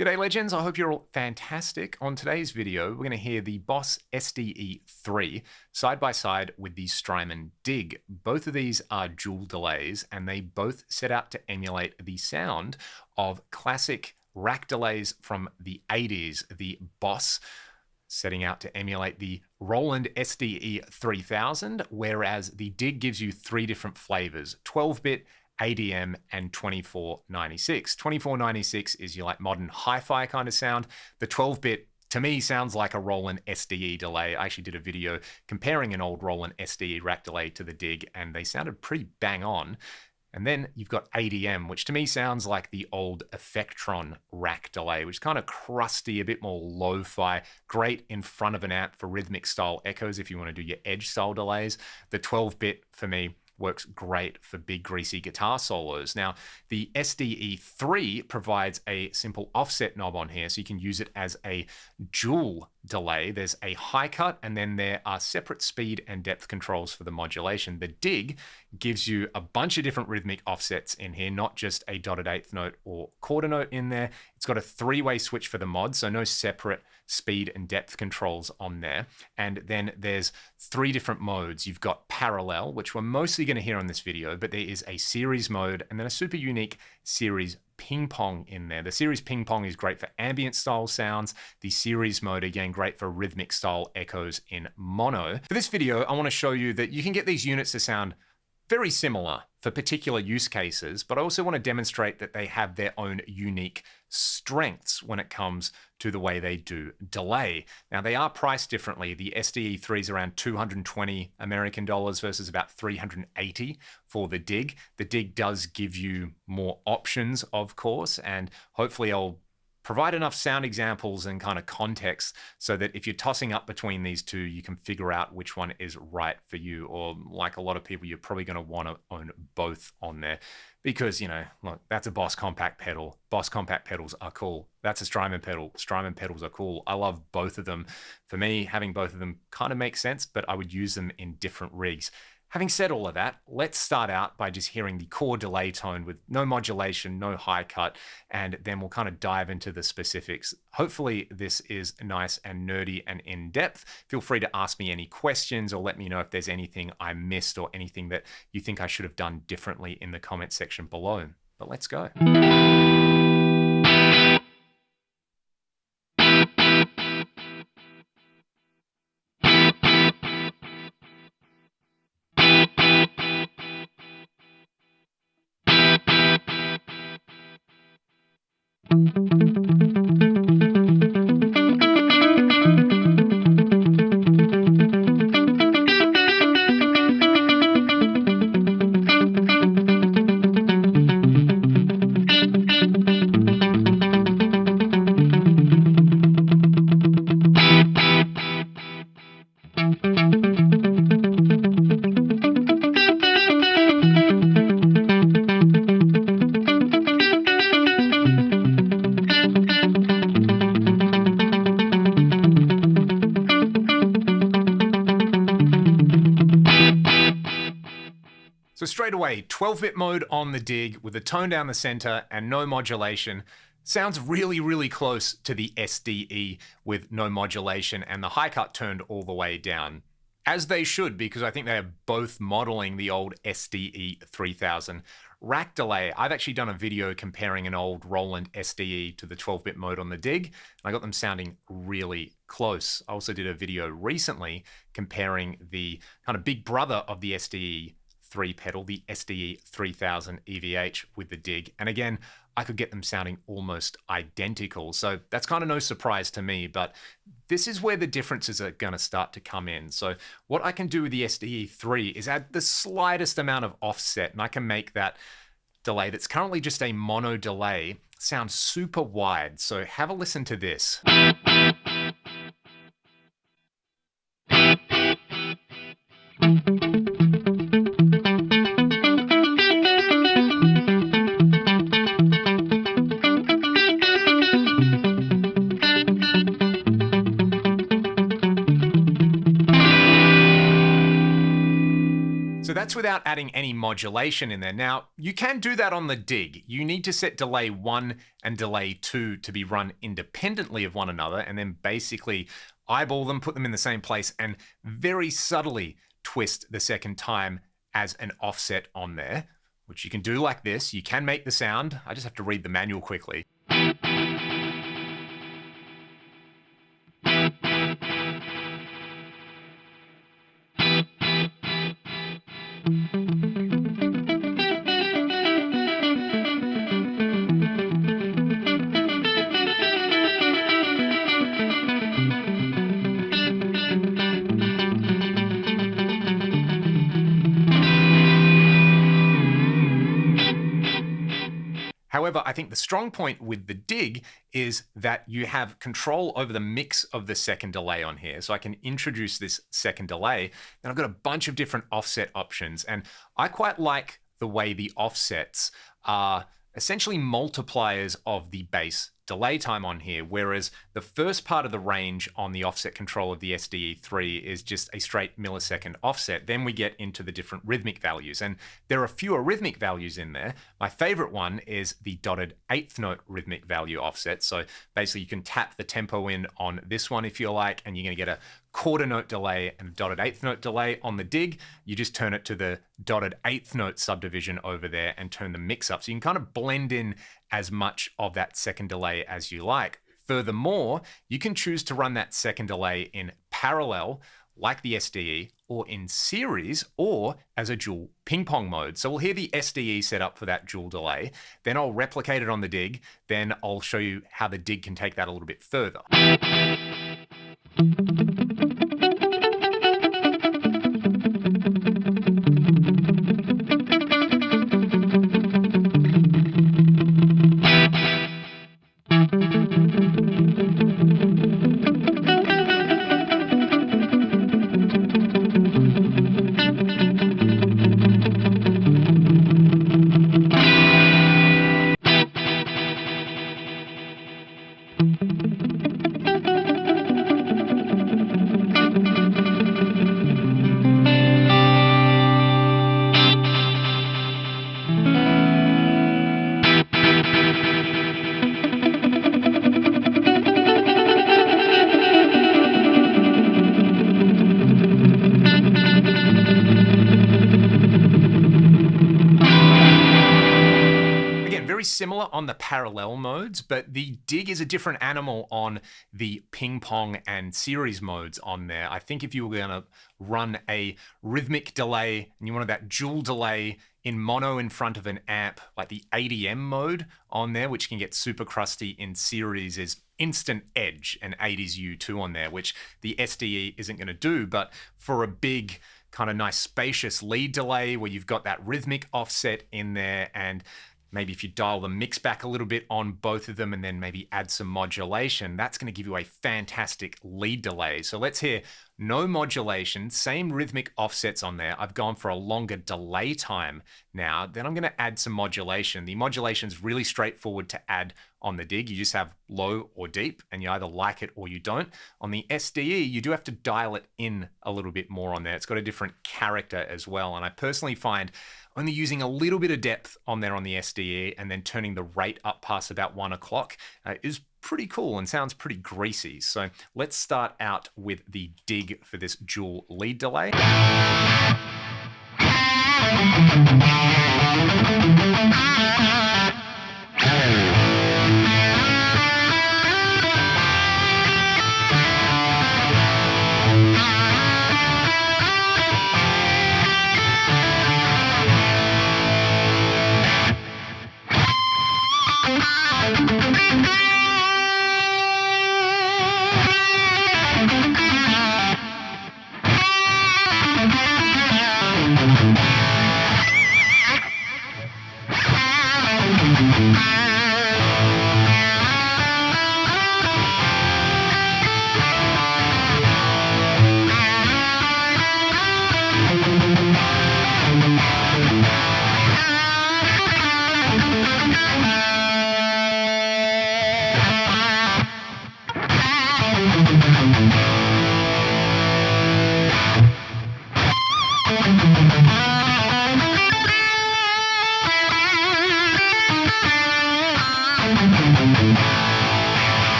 G'day legends, I hope you're all fantastic. On today's video, we're going to hear the Boss SDE-3 side by side with the Strymon Dig. Both of these are dual delays and they both set out to emulate the sound of classic rack delays from the 80s. The Boss setting out to emulate the Roland SDE-3000, whereas the Dig gives you three different flavors, 12-bit, ADM, and 2496. 2496 is your like modern hi-fi kind of sound. The 12-bit to me sounds like a Roland SDE delay. I actually did a video comparing an old Roland SDE rack delay to the Dig, and they sounded pretty bang on. And then you've got ADM, which to me sounds like the old Effectron rack delay, which is kind of crusty, a bit more lo-fi, great in front of an amp for rhythmic style echoes if you want to do your edge style delays. The 12-bit for me works great for big greasy guitar solos. Now, the SDE-3 provides a simple offset knob on here, so you can use it as a dual delay. There's a high cut, and then there are separate speed and depth controls for the modulation. The Dig gives you a bunch of different rhythmic offsets in here, not just a dotted eighth note or quarter note in there. It's got a three-way switch for the mod, so no separate speed and depth controls on there. And then there's three different modes. You've got parallel, which we're mostly going to hear on this video, but there is a series mode and then a super unique series ping pong in there. The series ping pong is great for ambient style sounds. The series mode, again, great for rhythmic style echoes in mono. For this video, I want to show you that you can get these units to sound very similar for particular use cases, but I also want to demonstrate that they have their own unique strengths when it comes to the way they do delay. Now, they are priced differently. The SDE-3 is around 220 American dollars versus about 380 for the Dig. The Dig does give you more options, of course, and hopefully I'll provide enough sound examples and kind of context so that if you're tossing up between these two, you can figure out which one is right for you. Or like a lot of people, you're probably going to want to own both on there because, you know, look, that's a Boss compact pedal. Boss compact pedals are cool. That's a Strymon pedal. Strymon pedals are cool. I love both of them. For me, having both of them kind of makes sense, but I would use them in different rigs. Having said all of that, let's start out by just hearing the core delay tone with no modulation, no high cut, and then we'll kind of dive into the specifics. Hopefully this is nice and nerdy and in-depth. Feel free to ask me any questions or let me know if there's anything I missed or anything that you think I should have done differently in the comment section below. But let's go. So straight away, 12-bit mode on the Dig with a tone down the center and no modulation. Sounds really, really close to the SDE with no modulation and the high cut turned all the way down. As they should, because I think they are both modeling the old SDE-3000 rack delay. I've actually done a video comparing an old Roland SDE to the 12-bit mode on the Dig, and I got them sounding really close. I also did a video recently comparing the kind of big brother of the SDE-3 pedal, the SDE-3000 EVH with the Dig. And again, I could get them sounding almost identical. So that's kind of no surprise to me, but this is where the differences are going to start to come in. So what I can do with the SDE-3 is add the slightest amount of offset, and I can make that delay that's currently just a mono delay sound super wide. So have a listen to this. So So that's without adding any modulation in there. Now, you can do that on the dig. You need to set delay 1 and delay 2 to be run independently of one another, and then basically eyeball them, put them in the same place, and very subtly twist the second time as an offset on there, which you can do like this. You can make the sound. I just have to read the manual quickly. However, I think the strong point with the dig is that you have control over the mix of the second delay on here. So I can introduce this second delay, and I've got a bunch of different offset options. And I quite like the way the offsets are essentially multipliers of the base delay time on here, whereas the first part of the range on the offset control of the SDE-3 is just a straight millisecond offset. Then we get into the different rhythmic values, and there are fewer rhythmic values in there. My favorite one is the dotted eighth note rhythmic value offset. So basically you can tap the tempo in on this one if you like, and you're going to get a quarter note delay and a dotted eighth note delay. On the dig, you just turn it to the dotted eighth note subdivision over there and turn the mix up. So you can kind of blend in as much of that second delay as you like. Furthermore, you can choose to run that second delay in parallel, like the SDE, or in series, or as a dual ping pong mode. So we'll hear the SDE set up for that dual delay, then I'll replicate it on the dig, then I'll show you how the dig can take that a little bit further. Similar on the parallel modes, but the dig is a different animal on the ping pong and series modes on there. I think if you were going to run a rhythmic delay and you wanted that dual delay in mono in front of an amp, like the ADM mode on there, which can get super crusty in series, is instant edge and 80s U2 on there, which the SDE isn't going to do. But for a big kind of nice spacious lead delay where you've got that rhythmic offset in there, and maybe if you dial the mix back a little bit on both of them and then maybe add some modulation, that's going to give you a fantastic lead delay. So let's hear no modulation, same rhythmic offsets on there. I've gone for a longer delay time now. Then I'm going to add some modulation. The modulation is really straightforward to add on the dig. You just have low or deep, and you either like it or you don't. On the SDE, you do have to dial it in a little bit more on there. It's got a different character as well. And I personally find only using a little bit of depth on there on the SDE and then turning the rate up past about 1 o'clock is pretty cool and sounds pretty greasy. So let's start out with the dig for this dual lead delay.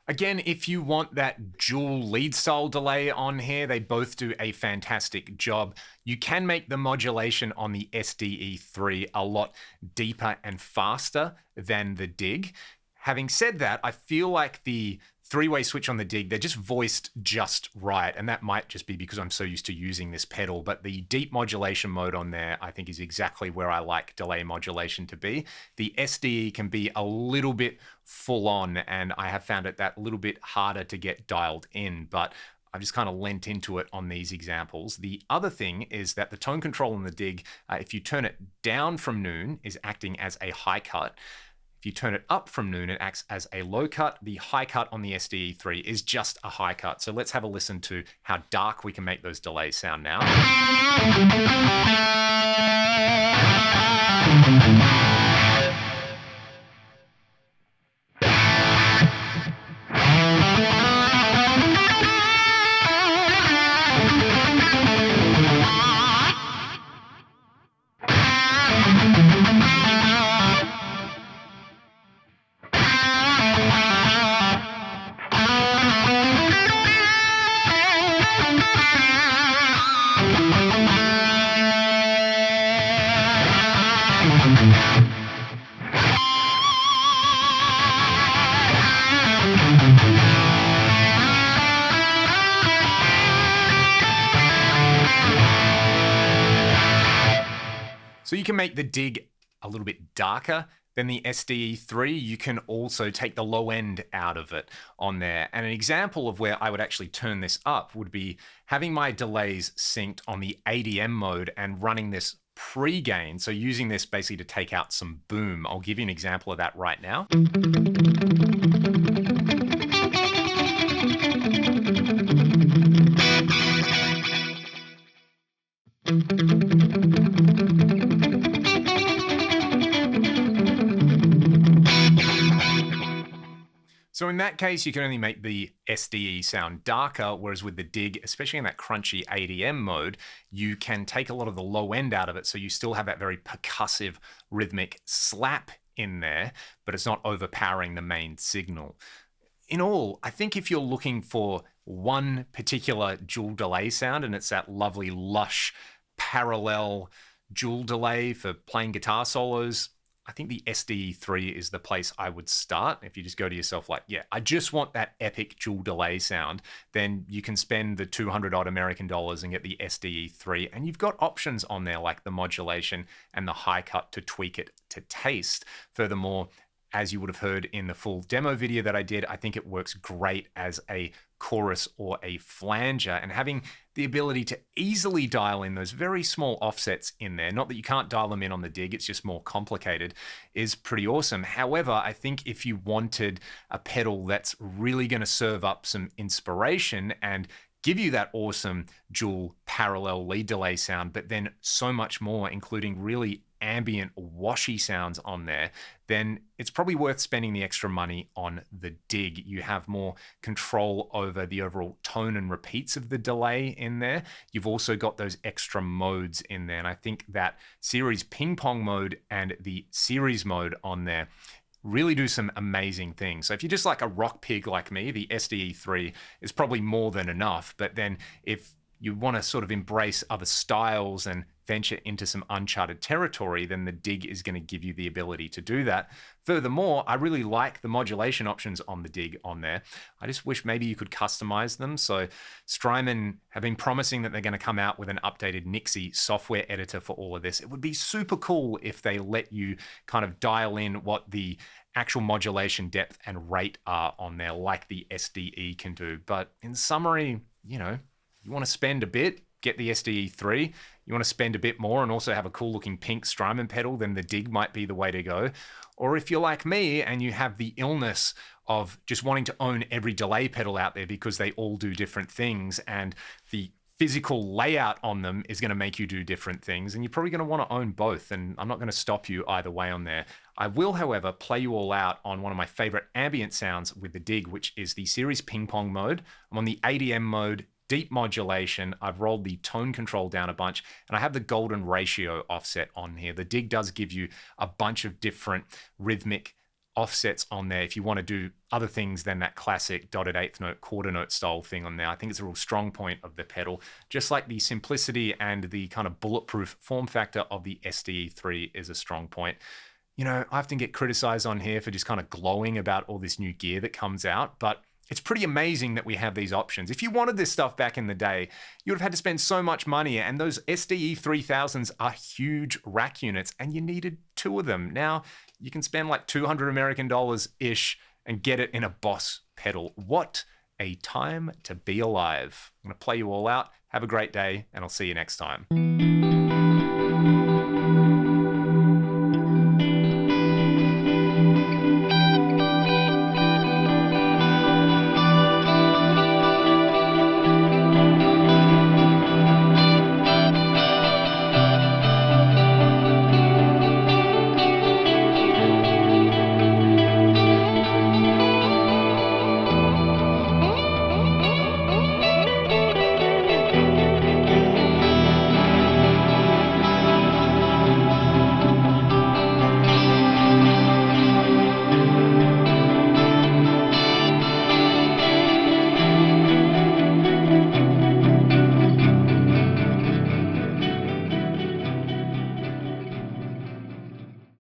Again, if you want that dual lead style delay on here, they both do a fantastic job. You can make the modulation on the SDE-3 a lot deeper and faster than the Dig. Having said that, I feel like the three-way switch on the Dig, they're just voiced just right. And that might just be because I'm so used to using this pedal. But the deep modulation mode on there, I think, is exactly where I like delay modulation to be. The SDE can be a little bit full on, and I have found it that little bit harder to get dialed in. But I've just kind of lent into it on these examples. The other thing is that the tone control in the Dig, if you turn it down from noon, is acting as a high cut. If you turn it up from noon, it acts as a low cut. The high cut on the SDE-3 is just a high cut. So let's have a listen to how dark we can make those delays sound now. So you can make the Dig a little bit darker than the SDE-3. You can also take the low end out of it on there. And an example of where I would actually turn this up would be having my delays synced on the ADM mode and running this pre-gain. So using this basically to take out some boom. I'll give you an example of that right now. So in that case, you can only make the SDE sound darker, whereas with the Dig, especially in that crunchy ADM mode, you can take a lot of the low end out of it, so you still have that very percussive rhythmic slap in there, but it's not overpowering the main signal. In all, I think if you're looking for one particular dual delay sound, and it's that lovely lush parallel dual delay for playing guitar solos, I think the SDE-3 is the place I would start. If you just go to yourself like, yeah, I just want that epic dual delay sound, then you can spend the 200 odd American dollars and get the SDE-3. And you've got options on there like the modulation and the high cut to tweak it to taste. Furthermore, as you would have heard in the full demo video that I did, I think it works great as a chorus or a flanger, and having the ability to easily dial in those very small offsets in there, not that you can't dial them in on the Dig, it's just more complicated, is pretty awesome. However, I think if you wanted a pedal that's really going to serve up some inspiration and give you that awesome dual parallel lead delay sound, but then so much more, including really ambient washy sounds on there, then it's probably worth spending the extra money on the Dig. You have more control over the overall tone and repeats of the delay in there. You've also got those extra modes in there. And I think that series ping pong mode and the series mode on there really do some amazing things. So if you're just like a rock pig like me, the SDE-3 is probably more than enough. But then if you want to sort of embrace other styles and venture into some uncharted territory, then the Dig is going to give you the ability to do that. Furthermore, I really like the modulation options on the Dig on there. I just wish maybe you could customize them. So Strymon have been promising that they're going to come out with an updated Nixie software editor for all of this. It would be super cool if they let you kind of dial in what the actual modulation depth and rate are on there, like the SDE can do. But in summary, you know, you want to spend a bit, get the SDE-3. You want to spend a bit more and also have a cool looking pink Strymon pedal, then the Dig might be the way to go. Or if you're like me and you have the illness of just wanting to own every delay pedal out there because they all do different things and the physical layout on them is going to make you do different things, and you're probably going to want to own both, and I'm not going to stop you either way on there. I will, however, play you all out on one of my favorite ambient sounds with the Dig, which is the series ping pong mode. I'm on the ADM mode, deep modulation. I've rolled the tone control down a bunch, and I have the golden ratio offset on here. The Dig does give you a bunch of different rhythmic offsets on there if you want to do other things than that classic dotted eighth note, quarter note style thing on there. I think it's a real strong point of the pedal, just like the simplicity and the kind of bulletproof form factor of the SDE-3 is a strong point. You know, I often get criticized on here for just kind of glowing about all this new gear that comes out, but it's pretty amazing that we have these options. If you wanted this stuff back in the day, you would have had to spend so much money, and those SDE 3000s are huge rack units, and you needed 2 of them. Now, you can spend like $200 American-ish and get it in a Boss pedal. What a time to be alive. I'm going to play you all out. Have a great day, and I'll see you next time.